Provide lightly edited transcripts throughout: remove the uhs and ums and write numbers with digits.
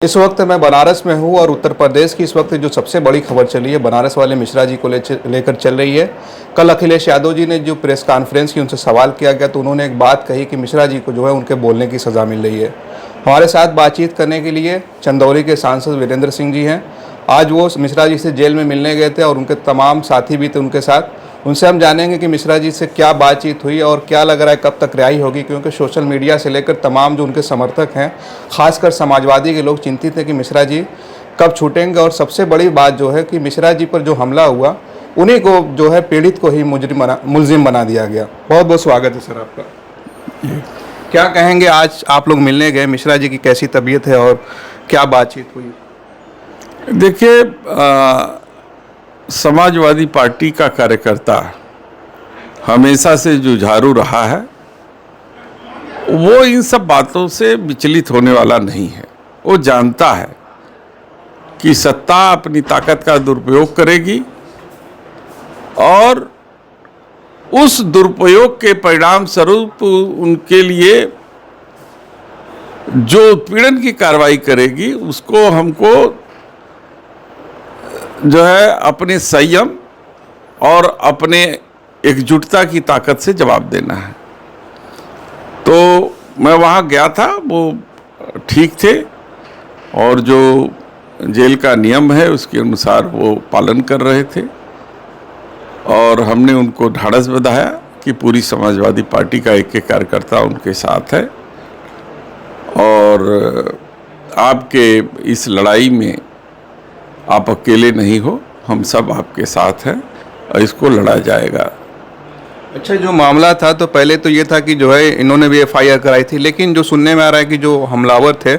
इस वक्त मैं बनारस में हूँ और उत्तर प्रदेश की इस वक्त जो सबसे बड़ी खबर चली है बनारस वाले मिश्रा जी को लेकर चल रही है। कल अखिलेश यादव जी ने जो प्रेस कॉन्फ्रेंस की उनसे सवाल किया गया तो उन्होंने एक बात कही कि मिश्रा जी को जो है उनके बोलने की सज़ा मिल रही है। हमारे साथ बातचीत करने के लिए चंदौली के सांसद वीरेंद्र सिंह जी हैं। आज वो मिश्रा जी से जेल में मिलने गए थे और उनके तमाम साथी भी थे उनके साथ। उनसे हम जानेंगे कि मिश्रा जी से क्या बातचीत हुई और क्या लग रहा है कब तक रिहाई होगी, क्योंकि सोशल मीडिया से लेकर तमाम जो उनके समर्थक हैं, खासकर समाजवादी के लोग चिंतित हैं कि मिश्रा जी कब छूटेंगे। और सबसे बड़ी बात जो है कि मिश्रा जी पर जो हमला हुआ उन्हीं को जो है पीड़ित को ही मुलजिम बना दिया गया। बहुत बहुत स्वागत है सर आपका। क्या कहेंगे, आज आप लोग मिलने गए, मिश्रा जी की कैसी तबीयत है और क्या बातचीत हुई? देखिए, समाजवादी पार्टी का कार्यकर्ता हमेशा से जुझारू रहा है, वो इन सब बातों से विचलित होने वाला नहीं है। वो जानता है कि सत्ता अपनी ताकत का दुरुपयोग करेगी और उस दुरुपयोग के परिणाम स्वरूप उनके लिए जो उत्पीड़न की कार्रवाई करेगी उसको हमको जो है अपने संयम और अपने एकजुटता की ताकत से जवाब देना है। तो मैं वहाँ गया था, वो ठीक थे और जो जेल का नियम है उसके अनुसार वो पालन कर रहे थे और हमने उनको ढाढ़स बंधाया कि पूरी समाजवादी पार्टी का एक एक कार्यकर्ता उनके साथ है और आपके इस लड़ाई में आप अकेले नहीं हो, हम सब आपके साथ हैं और इसको लड़ा जाएगा। अच्छा, जो मामला था तो पहले तो ये था कि जो है इन्होंने भी एफआईआर कराई थी, लेकिन जो सुनने में आ रहा है कि जो हमलावर थे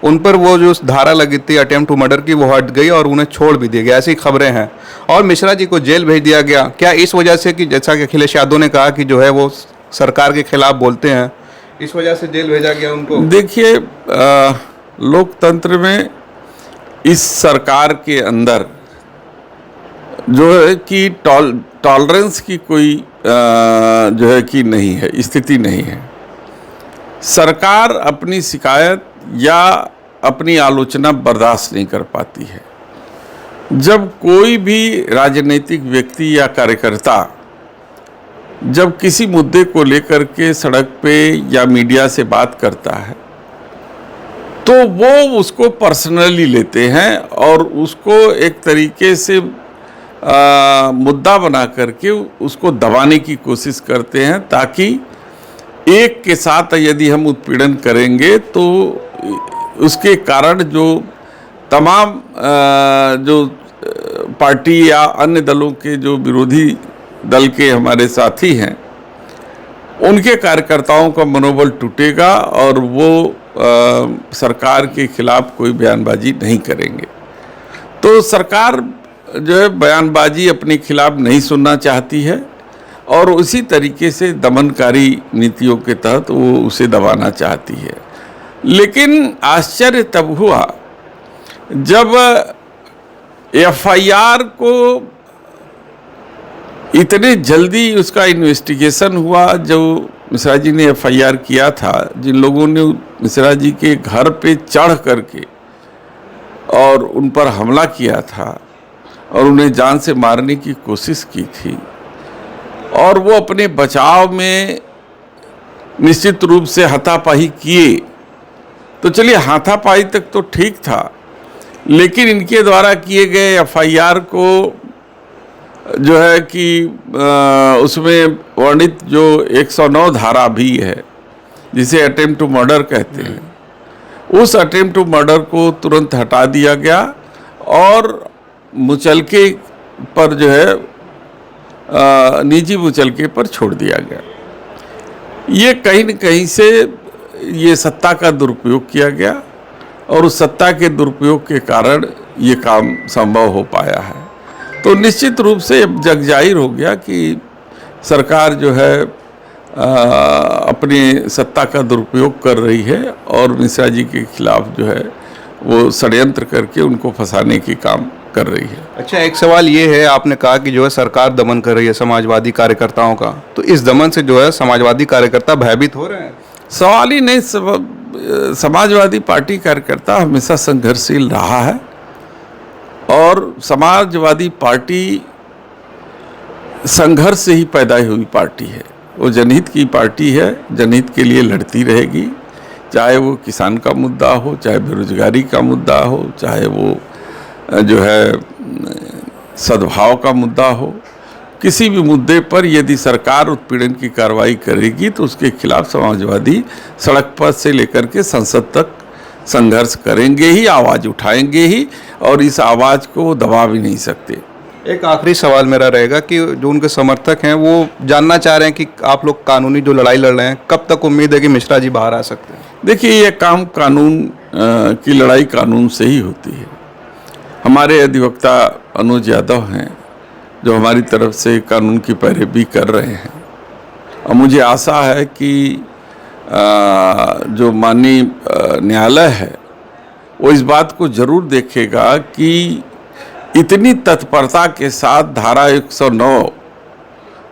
उन पर वो जो धारा लगी थी अटेम्प्ट टू मर्डर की, वो हट गई और उन्हें छोड़ भी दिया गया, ऐसी खबरें हैं। और मिश्रा जी को जेल भेज दिया गया। क्या इस वजह से कि जैसा कि अखिलेश यादव ने कहा कि जो है वो सरकार के खिलाफ बोलते हैं, इस वजह से जेल भेजा गया उनको? देखिए, लोकतंत्र में इस सरकार के अंदर जो है कि टॉलरेंस की कोई जो है कि नहीं है, स्थिति नहीं है। सरकार अपनी शिकायत या अपनी आलोचना बर्दाश्त नहीं कर पाती है। जब कोई भी राजनीतिक व्यक्ति या कार्यकर्ता जब किसी मुद्दे को लेकर के सड़क पे या मीडिया से बात करता है तो वो उसको पर्सनली लेते हैं और उसको एक तरीके से मुद्दा बना करके उसको दबाने की कोशिश करते हैं, ताकि एक के साथ यदि हम उत्पीड़न करेंगे तो उसके कारण जो तमाम जो पार्टी या अन्य दलों के जो विरोधी दल के हमारे साथी हैं उनके कार्यकर्ताओं का मनोबल टूटेगा और वो सरकार के खिलाफ कोई बयानबाजी नहीं करेंगे। तो सरकार जो है बयानबाजी अपने खिलाफ नहीं सुनना चाहती है और उसी तरीके से दमनकारी नीतियों के तहत वो उसे दबाना चाहती है। लेकिन आश्चर्य तब हुआ जब एफआईआर को इतने जल्दी उसका इन्वेस्टिगेशन हुआ। जो मिश्रा जी ने एफआईआर किया था, जिन लोगों ने मिश्रा जी के घर पे चढ़ करके और उन पर हमला किया था और उन्हें जान से मारने की कोशिश की थी और वो अपने बचाव में निश्चित रूप से हाथापाई किए, तो चलिए हाथापाई तक तो ठीक था, लेकिन इनके द्वारा किए गए एफआईआर को जो है कि उसमें वर्णित जो 109 धारा भी है जिसे अटेम्प्ट टू मर्डर कहते हैं, उस अटेम्प्ट टू मर्डर को तुरंत हटा दिया गया और मुचलके पर जो है निजी मुचलके पर छोड़ दिया गया। ये कहीं न कहीं से ये सत्ता का दुरुपयोग किया गया और उस सत्ता के दुरुपयोग के कारण ये काम संभव हो पाया है। तो निश्चित रूप से अब जग जाहिर हो गया कि सरकार जो है अपनी सत्ता का दुरुपयोग कर रही है और मिश्रा जी के खिलाफ जो है वो षड्यंत्र करके उनको फंसाने की काम कर रही है। अच्छा, एक सवाल ये है, आपने कहा कि जो है सरकार दमन कर रही है समाजवादी कार्यकर्ताओं का, तो इस दमन से जो है समाजवादी कार्यकर्ता भयभीत हो रहे हैं? सवाल ही नहीं, समाजवादी पार्टी कार्यकर्ता हमेशा संघर्षशील रहा है और समाजवादी पार्टी संघर्ष से ही पैदा हुई पार्टी है। वो जनहित की पार्टी है, जनहित के लिए लड़ती रहेगी, चाहे वो किसान का मुद्दा हो, चाहे बेरोजगारी का मुद्दा हो, चाहे वो जो है सद्भाव का मुद्दा हो। किसी भी मुद्दे पर यदि सरकार उत्पीड़न की कार्रवाई करेगी तो उसके खिलाफ समाजवादी सड़क पर से लेकर के संसद तक संघर्ष करेंगे ही, आवाज़ उठाएंगे ही, और इस आवाज़ को वो दबा भी नहीं सकते। एक आखिरी सवाल मेरा रहेगा कि जो उनके समर्थक हैं वो जानना चाह रहे हैं कि आप लोग कानूनी जो लड़ाई लड़ रहे हैं, कब तक उम्मीद है कि मिश्रा जी बाहर आ सकते हैं? देखिए, ये काम कानून की लड़ाई कानून से ही होती है। हमारे अधिवक्ता अनुज यादव हैं जो हमारी तरफ से कानून की पैरवी कर रहे हैं, और मुझे आशा है कि जो माननीय न्यायालय है वो इस बात को ज़रूर देखेगा कि इतनी तत्परता के साथ धारा 109,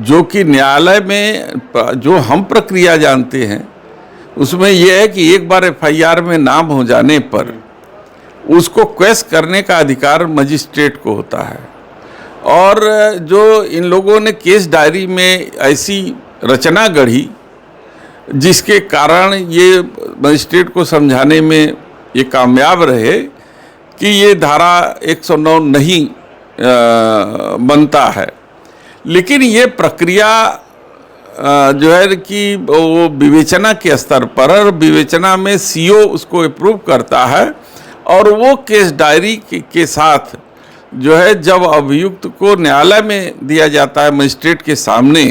जो कि न्यायालय में जो हम प्रक्रिया जानते हैं उसमें यह है कि एक बार FIR में नाम हो जाने पर उसको क्वेश करने का अधिकार मजिस्ट्रेट को होता है, और जो इन लोगों ने केस डायरी में ऐसी रचना गढ़ी जिसके कारण ये मजिस्ट्रेट को समझाने में ये कामयाब रहे कि ये धारा 109 नहीं बनता है। लेकिन ये प्रक्रिया जो है कि वो विवेचना के स्तर पर, और विवेचना में CO उसको अप्रूव करता है, और वो केस डायरी के साथ जो है जब अभियुक्त को न्यायालय में दिया जाता है मजिस्ट्रेट के सामने,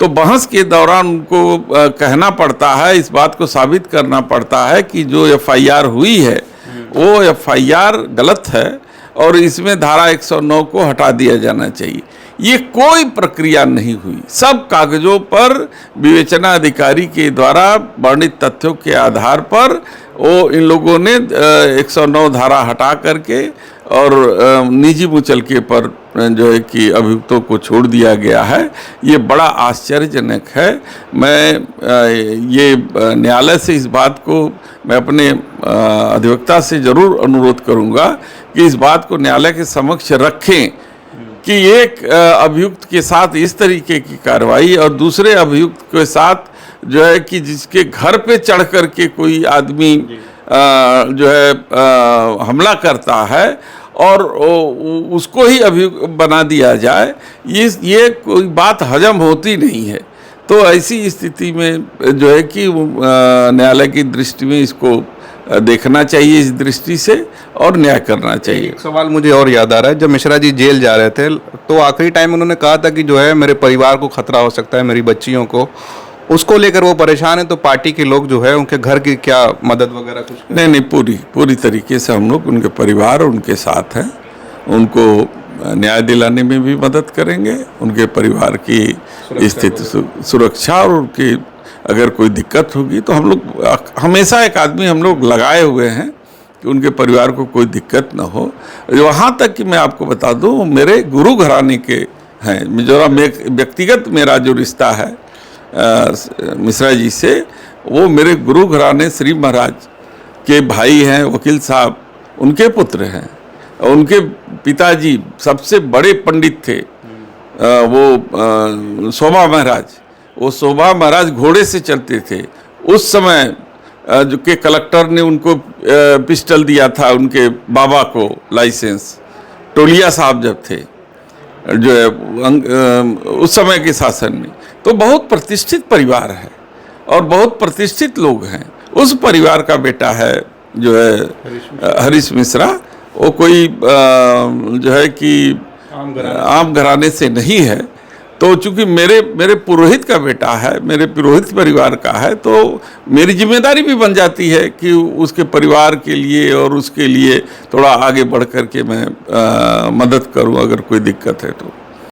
तो बहस के दौरान उनको कहना पड़ता है, इस बात को साबित करना पड़ता है कि जो FIR हुई है वो FIR गलत है और इसमें धारा 109 को हटा दिया जाना चाहिए। ये कोई प्रक्रिया नहीं हुई, सब कागजों पर विवेचना अधिकारी के द्वारा वर्णित तथ्यों के आधार पर वो इन लोगों ने 109 धारा हटा करके और निजी मुचलके पर जो है कि अभियुक्तों को छोड़ दिया गया है। ये बड़ा आश्चर्यजनक है। मैं ये न्यायालय से इस बात को मैं अपने अधिवक्ता से ज़रूर अनुरोध करूंगा कि इस बात को न्यायालय के समक्ष रखें कि एक अभियुक्त के साथ इस तरीके की कार्रवाई और दूसरे अभियुक्त के साथ जो है कि जिसके घर पे चढ़ कर के कोई आदमी जो है हमला करता है और उसको ही अभियुक्त बना दिया जाए, ये कोई बात हजम होती नहीं है। तो ऐसी स्थिति में जो है कि न्यायालय की दृष्टि में इसको देखना चाहिए, इस दृष्टि से, और न्याय करना चाहिए। एक सवाल मुझे और याद आ रहा है, जब मिश्रा जी जेल जा रहे थे तो आखिरी टाइम उन्होंने कहा था कि जो है मेरे परिवार को खतरा हो सकता है, मेरी बच्चियों को, उसको लेकर वो परेशान है, तो पार्टी के लोग जो है उनके घर की क्या मदद वगैरह कुछ? नहीं, पूरी तरीके से हम लोग उनके परिवार उनके साथ हैं, उनको न्याय दिलाने में भी मदद करेंगे, उनके परिवार की स्थिति सुरक्षा और उनकी अगर कोई दिक्कत होगी तो हम लोग हमेशा एक आदमी हम लोग लगाए हुए हैं कि उनके परिवार को कोई दिक्कत ना हो। वहाँ तक कि मैं आपको बता दूँ, मेरे गुरु घराने के हैं, जो व्यक्तिगत मेरा जो रिश्ता है मिश्रा जी से, वो मेरे गुरु घराने श्री महाराज के भाई हैं, वकील साहब, उनके पुत्र हैं। उनके पिताजी सबसे बड़े पंडित थे, वो शोभा महाराज। वो शोभा महाराज घोड़े से चलते थे। उस समय जो के कलेक्टर ने उनको पिस्टल दिया था उनके बाबा को, लाइसेंस, टोलिया साहब जब थे जो है उस समय के शासन में। तो बहुत प्रतिष्ठित परिवार है और बहुत प्रतिष्ठित लोग हैं। उस परिवार का बेटा है जो है हरीश मिश्रा। वो कोई जो है कि आम घराने से नहीं है, तो चूंकि मेरे पुरोहित का बेटा है, मेरे पुरोहित परिवार का है, तो मेरी जिम्मेदारी भी बन जाती है कि उसके परिवार के लिए और उसके लिए थोड़ा आगे बढ़ कर के मैं मदद करूं अगर कोई दिक्कत है तो।